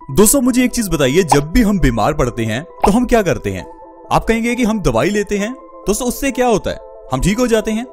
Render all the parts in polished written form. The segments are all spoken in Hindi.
दोस्तों मुझे एक चीज बताइए, जब भी हम बीमार पड़ते हैं तो हम क्या करते हैं? आप कहेंगे कि हम दवाई लेते हैं। दोस्तों उससे क्या होता है? हम ठीक हो जाते हैं।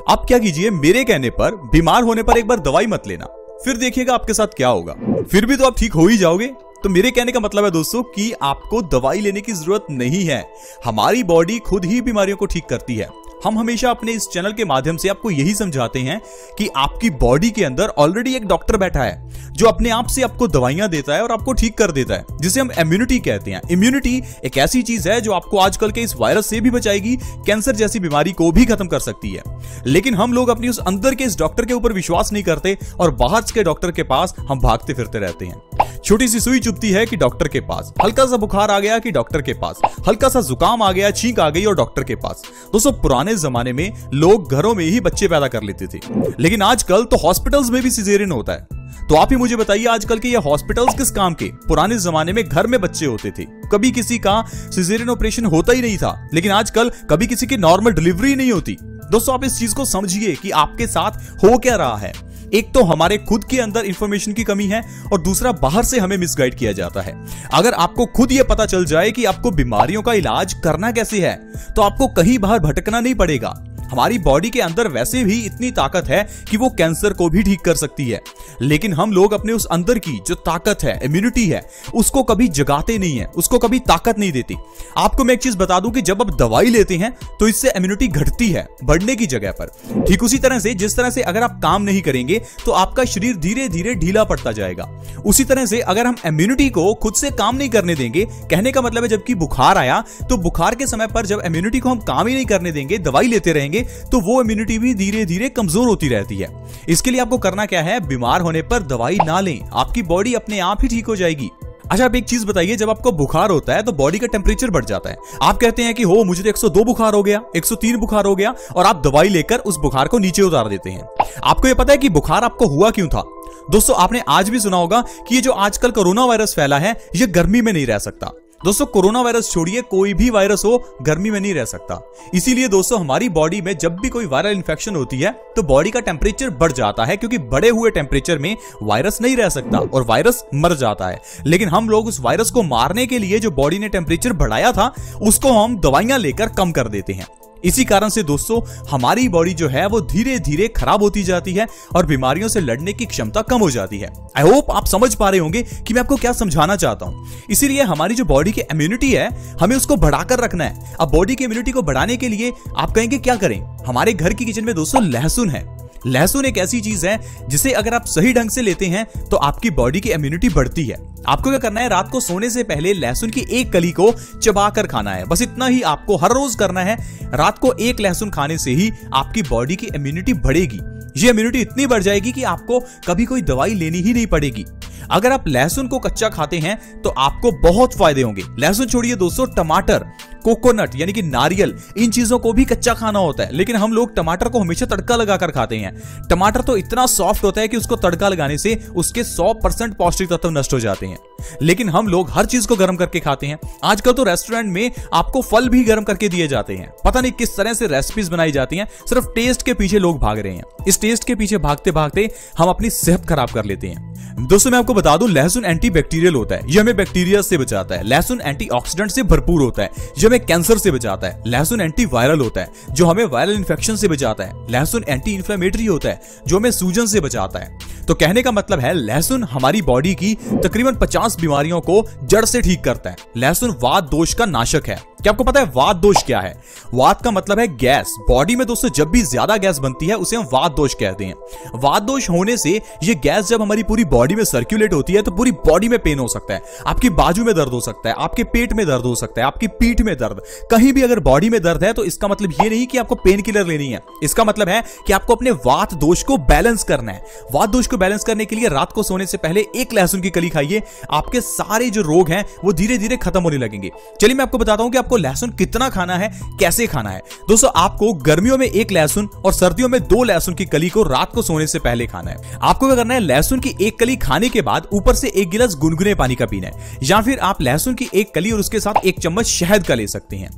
आप क्या कीजिए, मेरे कहने पर बीमार होने पर एक बार दवाई मत लेना, फिर देखिएगा आपके साथ क्या होगा। फिर भी तो आप ठीक हो ही जाओगे। तो मेरे कहने का मतलब है दोस्तों कि आपको दवाई लेने की जरूरत नहीं है। हमारी बॉडी खुद ही बीमारियों को ठीक करती है। हम हमेशा अपने इस चैनल के माध्यम से आपको यही समझाते हैं कि आपकी बॉडी के अंदर ऑलरेडी एक डॉक्टर बैठा है जो अपने आप से आपको दवाइयां देता है और आपको ठीक कर देता है, जिसे हम इम्यूनिटी कहते हैं। इम्यूनिटी एक ऐसी चीज है जो आपको आजकल के इस वायरस से भी बचाएगी, कैंसर जैसी बीमारी को भी खत्म कर सकती है। लेकिन हम लोग अपनी उस अंदर के इस डॉक्टर के ऊपर विश्वास नहीं करते और बाहर के डॉक्टर के पास हम भागते फिरते रहते हैं। छोटी सी सुई चुभती है कि डॉक्टर के पास, हल्का सा बुखार आ गया कि डॉक्टर के पास, हल्का सा जुकाम आ गया, छींक आ गई और डॉक्टर के पास। दोस्तों पुराने जमाने में लोग घरों में ही बच्चे पैदा कर लेते थे, लेकिन आजकल तो हॉस्पिटल्स में भी सिजेरियन होता है। तो आप ही मुझे बताइए, आजकल के ये हॉस्पिटल्स किस काम के? पुराने जमाने में घर में बच्चे होते थे, कभी किसी का सिजेरियन ऑपरेशन होता ही नहीं था, लेकिन आजकल कभी किसी की नॉर्मल डिलीवरी नहीं होती। दोस्तों आप इस चीज को समझिए कि आपके साथ हो क्या रहा है। एक तो हमारे खुद के अंदर इंफॉर्मेशन की कमी है और दूसरा बाहर से हमें मिसगाइड किया जाता है। अगर आपको खुद ये पता चल जाए कि आपको बीमारियों का इलाज करना कैसे है, तो आपको कहीं बाहर भटकना नहीं पड़ेगा। हमारी बॉडी के अंदर वैसे भी इतनी ताकत है कि वो कैंसर को भी ठीक कर सकती है, लेकिन हम लोग अपने उस अंदर की जो ताकत है, इम्यूनिटी है, उसको कभी जगाते नहीं है, उसको कभी ताकत नहीं देती। आपको मैं एक चीज बता दूं कि जब आप दवाई लेते हैं तो इससे इम्यूनिटी घटती है, बढ़ने की जगह पर। ठीक उसी तरह से जिस तरह से अगर आप काम नहीं करेंगे तो आपका शरीर धीरे धीरे ढीला पड़ता जाएगा, उसी तरह से अगर हम इम्यूनिटी को खुद से काम नहीं करने देंगे, कहने का मतलब है जबकि बुखार आया तो बुखार के समय पर जब इम्यूनिटी को हम काम ही नहीं करने देंगे, दवाई लेते रहेंगे, तो वो इम्यूनिटी भी धीरे धीरे कमजोर होती रहती है। इसके लिए आपको करना क्या है, बीमार होने पर दवाई ना लें, आपकी बॉडी अपने आप ही ठीक हो जाएगी। अच्छा आप एक चीज बताइए, जब आपको बुखार होता है तो बॉडी का टेम्परेचर बढ़ जाता है। आप कहते हैं कि हो मुझे तो 102 बुखार हो गया, 103 बुखार हो गया, और आप दवाई लेकर उस बुखार को नीचे उतार देते हैं। आपको यह पता है कि बुखार आपको हुआ क्यों था? दोस्तों आपने आज भी सुना होगा कि ये जो आजकल कोरोना वायरस फैला है, ये गर्मी में नहीं रह सकता। दोस्तों कोरोना वायरस छोड़िए, कोई भी वायरस हो गर्मी में नहीं रह सकता। इसीलिए दोस्तों हमारी बॉडी में जब भी कोई वायरल इंफेक्शन होती है तो बॉडी का टेम्परेचर बढ़ जाता है, क्योंकि बढ़े हुए टेम्परेचर में वायरस नहीं रह सकता और वायरस मर जाता है। लेकिन हम लोग उस वायरस को मारने के लिए जो बॉडी ने टेम्परेचर बढ़ाया था, उसको हम दवाइयां लेकर कम कर देते हैं। इसी कारण से दोस्तों हमारी बॉडी जो है वो धीरे धीरे खराब होती जाती है और बीमारियों से लड़ने की क्षमता कम हो जाती है। आई होप आप समझ पा रहे होंगे कि मैं आपको क्या समझाना चाहता हूं। इसीलिए हमारी जो बॉडी की इम्यूनिटी है, हमें उसको बढ़ाकर रखना है। अब बॉडी की इम्यूनिटी को बढ़ाने के लिए आप कहेंगे क्या करें? हमारे घर की किचन में दोस्तों लहसुन है। लहसुन एक ऐसी चीज है जिसे अगर आप सही ढंग से लेते हैं तो आपकी बॉडी की इम्यूनिटी बढ़ती है। आपको क्या करना है, रात को सोने से पहले लहसुन की एक कली को चबाकर खाना है। बस इतना ही आपको हर रोज करना है। रात को एक लहसुन खाने से ही आपकी बॉडी की इम्यूनिटी बढ़ेगी। ये इम्यूनिटी इतनी बढ़ जाएगी कि आपको कभी कोई दवाई लेनी ही नहीं पड़ेगी। अगर आप लहसुन को कच्चा खाते हैं तो आपको बहुत फायदे होंगे। लहसुन छोड़िए दोस्तों, टमाटर, कोकोनट यानी कि नारियल, इन चीजों को भी कच्चा खाना होता है, लेकिन हम लोग टमाटर को हमेशा तड़का लगाकर खाते हैं। टमाटर तो इतना सॉफ्ट होता है कि उसको तड़का लगाने से उसके 100% पौष्टिक तत्व नष्ट हो जाते हैं, लेकिन हम लोग हर चीज को गर्म करके खाते हैं। आजकल तो रेस्टोरेंट में आपको फल भी गर्म करके दिए जाते हैं। पता नहीं किस तरह से रेसिपीज बनाई जाती हैं, सिर्फ टेस्ट के पीछे लोग भाग रहे हैं। इस टेस्ट के पीछे भागते भागते हम अपनी सेहत खराब कर लेते हैं। दोस्तों मैं आपको बता दूं, लहसुन एंटीबैक्टीरियल होता है, ये हमें बैक्टीरिया से बचाता है। लहसुन एंटीऑक्सीडेंट से भरपूर होता है, जो हमें कैंसर से बचाता है। लहसुन एंटीवायरल होता है, जो हमें वायरल इन्फेक्शन से बचाता है। लहसुन एंटी इंफ्लेमेटरी होता है, जो हमें सूजन से बचाता है। तो कहने का मतलब है लहसुन हमारी बॉडी की तकरीबन 50 बीमारियों को जड़ से ठीक करता है। लहसुन वात दोष का नाशक है। क्या आपको पता है वात दोष क्या है? वात का मतलब है गैस। बॉडी में दोस्तों जब भी ज्यादा गैस बनती है उसे हम वात दोष कहते हैं। वात दोष होने से ये गैस जब हमारी पूरी बॉडी में सर्कुलेट होती है तो पूरी बॉडी में पेन हो सकता है। आपकी बाजू में दर्द हो सकता है, आपके पेट में दर्द हो सकता है, आपकी पीठ में दर्द, कहीं भी अगर बॉडी में दर्द है तो इसका मतलब ये नहीं कि आपको पेन किलर लेनी है। इसका मतलब है कि आपको अपने वात दोष को बैलेंस करना है। वात दोष को बैलेंस करने के लिए रात को सोने से पहले एक लहसुन की कली खाइए। आपके सारे जो रोग हैं वो धीरे धीरे खत्म होने लगेंगे। चलिए मैं आपको बताता हूं कि आप आपको लहसुन कितना खाना है, कैसे खाना है। दोस्तों आपको गर्मियों में 1 लहसुन और सर्दियों में 2 लहसुन की कली को रात को सोने से पहले खाना है। आपको क्या करना है, लहसुन की 1 कली खाने के बाद ऊपर से 1 गिलास गुनगुने पानी का पीना है, या फिर आप लहसुन की 1 कली और उसके साथ 1 चम्मच शहद का ले सकते हैं।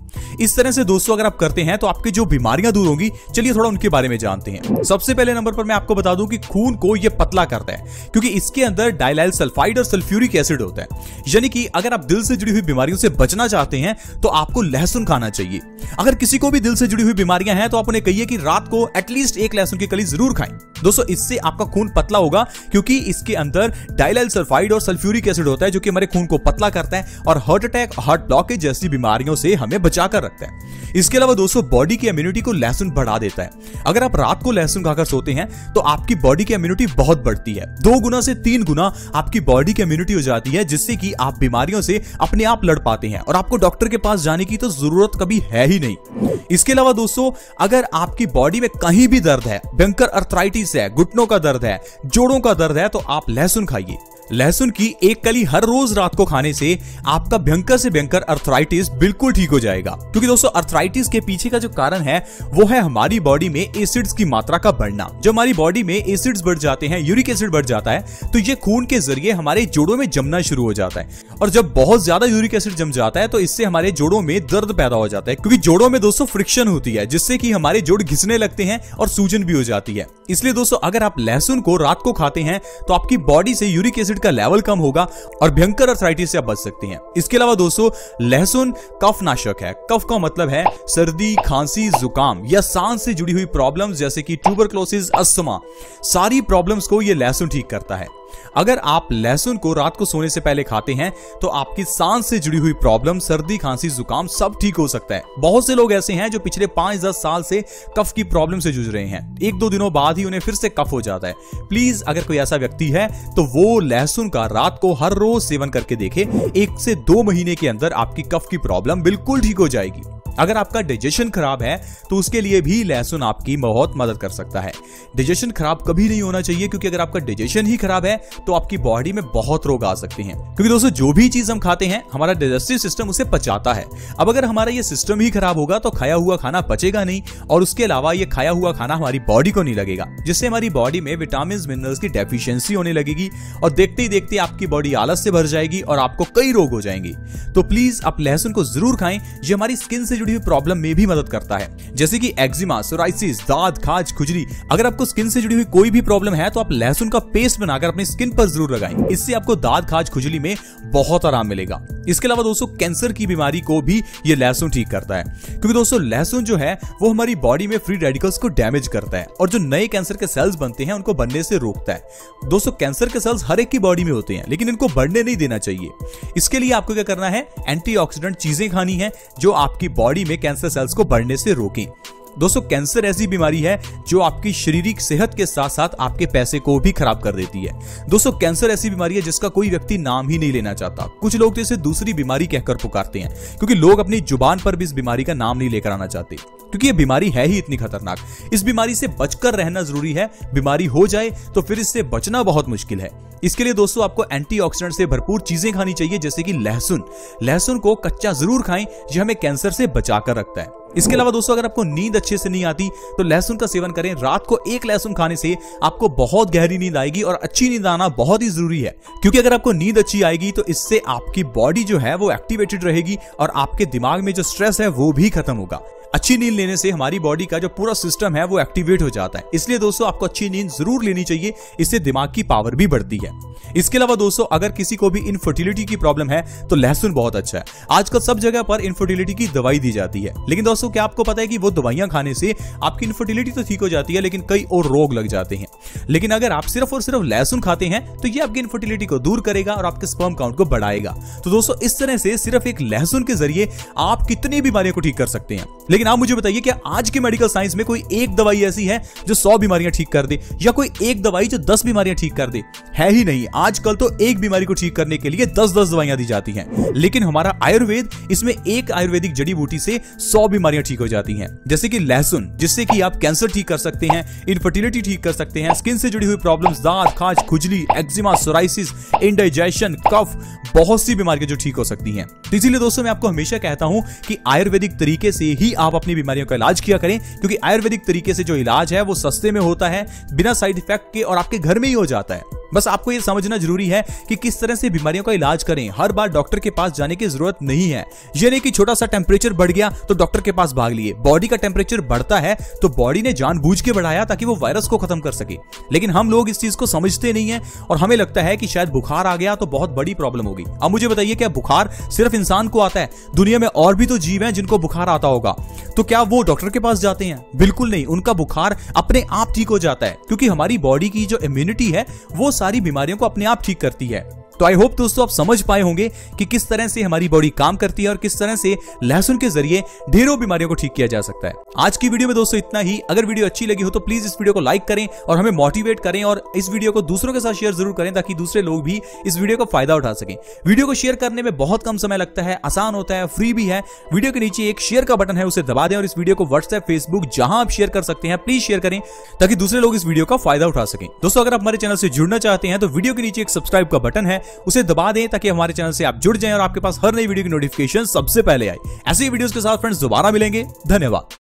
इस तरह से दोस्तों अगर आप करते हैं तो आपकी जो बीमारियां दूर होंगी। चलिए थोड़ा उनके बारे में जानते हैं। सबसे पहले नंबर पर मैं आपको बता दूं कि खून को यह पतला करता है, क्योंकि इसके अंदर डाइलाइल सल्फाइड और सल्फ्यूरिक एसिड होता है। यानी कि अगर आप दिल से जुड़ी हुई बीमारियों से बचना चाहते हैं तो आपको लहसुन खाना चाहिए। अगर किसी को भी दिल से जुड़ी हुई बीमारियां हैं तो आप उन्हें कहिए कि रात को एटलीस्ट 1 लहसुन की कली जरूर खाएं। दोस्तों इससे आपका खून पतला होगा, क्योंकि इसके अंदर डाइलाइल सल्फाइड और सल्फ्यूरिक एसिड होता है, जो कि हमारे खून को पतला करता है और हार्ट अटैक, हार्ट ब्लॉकेज जैसी बीमारियों से हमें बचाकर रखता है। इसके अलावा दोस्तों बॉडी की इम्यूनिटी को लहसुन बढ़ा देता है। अगर आप रात को लहसुन खाकर सोते हैं तो आपकी बॉडी की इम्यूनिटी बहुत बढ़ती है। 2 गुना से 3 गुना आपकी बॉडी की इम्यूनिटी हो जाती है, जिससे कि आप बीमारियों से अपने आप लड़ पाते हैं और आपको डॉक्टर के पास जाने की तो जरूरत कभी है ही नहीं। इसके अलावा दोस्तों अगर आपकी बॉडी में कहीं भी दर्द है, भयंकर अर्थराइटिस है, घुटनों का दर्द है, जोड़ों का दर्द है, तो आप लहसुन खाइए। लहसुन की 1 कली हर रोज रात को खाने से आपका भयंकर से भयंकर अर्थराइटिस बिल्कुल ठीक हो जाएगा। क्योंकि दोस्तों अर्थराइटिस के पीछे का जो कारण है वो है हमारी बॉडी में एसिड्स की मात्रा का बढ़ना। जब हमारी बॉडी में एसिड्स बढ़ जाते हैं, यूरिक एसिड बढ़ जाता है, तो ये खून के जरिए हमारे जोड़ों में जमना शुरू हो जाता है। और जब बहुत ज्यादा यूरिक एसिड जम जाता है तो इससे हमारे जोड़ों में दर्द पैदा हो जाता है, क्योंकि जोड़ों में दोस्तों फ्रिक्शन होती है, जिससे कि हमारे जोड़ घिसने लगते हैं और सूजन भी हो जाती है। इसलिए दोस्तों अगर आप लहसुन को रात को खाते हैं तो आपकी बॉडी से यूरिक एसिड का लेवल कम होगा और भयंकर अर्थराइटिस से आप बच सकते हैं। इसके अलावा दोस्तों लहसुन कफनाशक है। कफ का मतलब है सर्दी, खांसी, जुकाम या सांस से जुड़ी हुई प्रॉब्लम्स जैसे कि ट्यूबरक्लोसिस, अस्थमा, सारी प्रॉब्लम्स को यह लहसुन ठीक करता है। अगर आप लहसुन को रात को सोने से पहले खाते हैं तो आपकी सांस से जुड़ी हुई प्रॉब्लम, सर्दी, खांसी, जुकाम सब ठीक हो सकता है। बहुत से लोग ऐसे हैं जो पिछले 5-10 साल से कफ की प्रॉब्लम से जूझ रहे हैं। 1-2 दिनों बाद ही उन्हें फिर से कफ हो जाता है। प्लीज अगर कोई ऐसा व्यक्ति है तो वो लहसुन का रात को हर रोज सेवन करके देखे। 1 से 2 महीने के अंदर आपकी कफ की प्रॉब्लम बिल्कुल ठीक हो जाएगी। अगर आपका डाइजेशन खराब है तो उसके लिए भी लहसुन आपकी बहुत मदद कर सकता है। डाइजेशन खराब कभी नहीं होना चाहिए, क्योंकि अगर आपका डाइजेशन ही खराब है तो आपकी बॉडी में बहुत रोग आ सकते हैं। क्योंकि दोस्तों जो भी चीज हम खाते हैं हमारा डाइजेस्टिव सिस्टम उसे पचाता है। अब अगर हमारा ये सिस्टम ही खराब होगा तो खाया हुआ खाना पचेगा नहीं, और उसके अलावा ये खाया हुआ खाना हमारी बॉडी को नहीं लगेगा, जिससे हमारी बॉडी में विटामिन, मिनरल्स की डेफिशिएंसी होने लगेगी और देखते ही देखते आपकी बॉडी आलस से भर जाएगी और आपको कई रोग हो जाएंगे। तो प्लीज आप लहसुन को जरूर खाएं। ये हमारी स्किन से जुड़ी हुई प्रॉब्लम में भी मदद करता है, जैसे कि एक्जिमा, सोराइसिस, दाद, खाज, खुजली। अगर आपको स्किन से जुड़ी हुई कोई भी प्रॉब्लम है तो आप लहसुन का पेस्ट बनाकर अपनी स्किन पर जरूर लगाएं। इससे आपको दाद, खाज, खुजली में बहुत आराम मिलेगा। इसके अलावा दोस्तों कैंसर की बीमारी को भी ये लहसुन ठीक करता है, क्योंकि दोस्तों लहसुन जो है वो हमारी बॉडी में फ्री रेडिकल्स को डैमेज करता है और जो नए कैंसर के सेल्स बनते हैं उनको बनने से रोकता है। दोस्तों कैंसर के सेल्स हर एक की बॉडी में होते हैं, लेकिन इनको बढ़ने नहीं देना चाहिए। इसके लिए आपको क्या करना है, एंटीऑक्सीडेंट चीजें खानी है जो आपकी बॉडी में कैंसर सेल्स को बढ़ने से रोकें। दोस्तों कैंसर ऐसी बीमारी है जो आपकी शारीरिक सेहत के साथ साथ आपके पैसे को भी खराब कर देती है। दोस्तों कैंसर ऐसी बीमारी है जिसका कोई व्यक्ति नाम ही नहीं लेना चाहता। कुछ लोग तो इसे दूसरी बीमारी कहकर पुकारते हैं, क्योंकि लोग अपनी जुबान पर भी इस बीमारी का नाम नहीं लेकर आना चाहते, क्योंकि ये बीमारी है ही इतनी खतरनाक। इस बीमारी से बचकर रहना जरूरी है। बीमारी हो जाए तो फिर इससे बचना बहुत मुश्किल है। इसके लिए दोस्तों आपको एंटीऑक्सीडेंट से भरपूर चीजें खानी चाहिए, जैसे कि लहसुन। लहसुन को कच्चा जरूर खाएं, यह हमें कैंसर से बचाकर रखता है। इसके अलावा दोस्तों अगर आपको नींद अच्छे से नहीं आती तो लहसुन का सेवन करें। रात को 1 लहसुन खाने से आपको बहुत गहरी नींद आएगी, और अच्छी नींद आना बहुत ही जरूरी है, क्योंकि अगर आपको नींद अच्छी आएगी तो इससे आपकी बॉडी जो है वो एक्टिवेटेड रहेगी और आपके दिमाग में जो स्ट्रेस है वो भी खत्म होगा। अच्छी नींद लेने से हमारी बॉडी का जो पूरा सिस्टम है वो एक्टिवेट हो जाता है। इसलिए दोस्तों आपको अच्छी नींद जरूर लेनी चाहिए, इससे दिमाग की पावर भी बढ़ती है। इसके अलावा दोस्तों अगर किसी को भी इनफर्टिलिटी की प्रॉब्लम है तो लहसुन बहुत अच्छा है। आजकल सब जगह पर इनफर्टिलिटी की दवाई दी जाती है, लेकिन दोस्तों क्या आपको पता है कि वो दवाइयां खाने से आपकी इनफर्टिलिटी तो ठीक हो जाती है, लेकिन कई और रोग लग जाते हैं। लेकिन अगर आप सिर्फ और सिर्फ लहसुन खाते हैं तो ये आपकी इनफर्टिलिटी को दूर करेगा और आपके स्पर्म काउंट को बढ़ाएगा। तो दोस्तों इस तरह से सिर्फ एक लहसुन के जरिए आप कितनी बीमारियों को ठीक कर सकते हैं। लेकिन आप मुझे बताइए, क्या आज के मेडिकल साइंस में कोई एक दवाई ऐसी है जो 100 बीमारियां ठीक कर दे, या कोई एक दवाई जो 10 बीमारियां ठीक कर दे? है ही नहीं। आजकल तो एक बीमारी को ठीक करने के लिए 10-10 दवाइयां दी जाती हैं। लेकिन हमारा आयुर्वेद, इसमें एक आयुर्वेदिक जड़ी बूटी से 100 बीमारियां ठीक हो जाती हैं, जैसे कि लहसुन, जिससे कि आप कैंसर ठीक कर सकते हैं, इनफर्टिलिटी ठीक कर सकते हैं, स्किन से जुड़ी हुई प्रॉब्लम्स, दांत, खाज, खुजली, एक्जिमा, सोराइसिस, इंडाइजेशन, कफ, बहुत सी बीमारियां जो ठीक हो सकती हैं। तो इसीलिए दोस्तों मैं आपको हमेशा कहता हूं कि आयुर्वेदिक तरीके से ही आप अपनी बीमारियों का इलाज किया करें, क्योंकि आयुर्वेदिक तरीके से जो इलाज है वो सस्ते में होता है, बिना साइड इफेक्ट के, और आपके घर में ही हो जाता है। बस आपको ये समझना जरूरी है कि किस तरह से बीमारियों का इलाज करें। हर बार डॉक्टर के पास जाने की जरूरत नहीं है। ये नहीं कि छोटा सा टेम्परेचर बढ़ गया तो डॉक्टर के पास भाग लिए। बॉडी का टेम्परेचर बढ़ता है तो बॉडी ने जानबूझ के बढ़ाया ताकि वो वायरस को खत्म कर सके, लेकिन हम लोग इस चीज को समझते नहीं है और हमें लगता है कि शायद बुखार आ गया तो बहुत बड़ी प्रॉब्लम होगी। अब मुझे बताइए, क्या बुखार सिर्फ इंसान को आता है? दुनिया में और भी तो जीव हैं जिनको बुखार आता होगा, तो क्या वो डॉक्टर के पास जाते हैं? बिल्कुल नहीं। उनका बुखार अपने आप ठीक हो जाता है, क्योंकि हमारी बॉडी की जो इम्यूनिटी है वो सारी बीमारियों को अपने आप ठीक करती है। तो आई होप दोस्तों आप समझ पाए होंगे कि किस तरह से हमारी बॉडी काम करती है और किस तरह से लहसुन के जरिए ढेरों बीमारियों को ठीक किया जा सकता है। आज की वीडियो में दोस्तों इतना ही। अगर वीडियो अच्छी लगी हो तो प्लीज इस वीडियो को लाइक करें और हमें मोटिवेट करें, और इस वीडियो को दूसरों के साथ शेयर जरूर करें ताकि दूसरे लोग भी इस वीडियो का फायदा उठा सकें। वीडियो को शेयर करने में बहुत कम समय लगता है, आसान होता है, फ्री भी है। वीडियो के नीचे एक शेयर का बटन है, उसे दबा दें और इस वीडियो को व्हाट्सएप, फेसबुक जहां आप शेयर कर सकते हैं प्लीज शेयर करें ताकि दूसरे लोग इस वीडियो का फायदा उठा सकें। दोस्तों अगर आप हमारे चैनल से जुड़ना चाहते हैं तो वीडियो के नीचे एक सब्सक्राइब का बटन है, उसे दबा दें ताकि हमारे चैनल से आप जुड़ जाएं और आपके पास हर नई वीडियो की नोटिफिकेशन सबसे पहले आए। ऐसे ही वीडियोस के साथ फ्रेंड्स दोबारा मिलेंगे। धन्यवाद।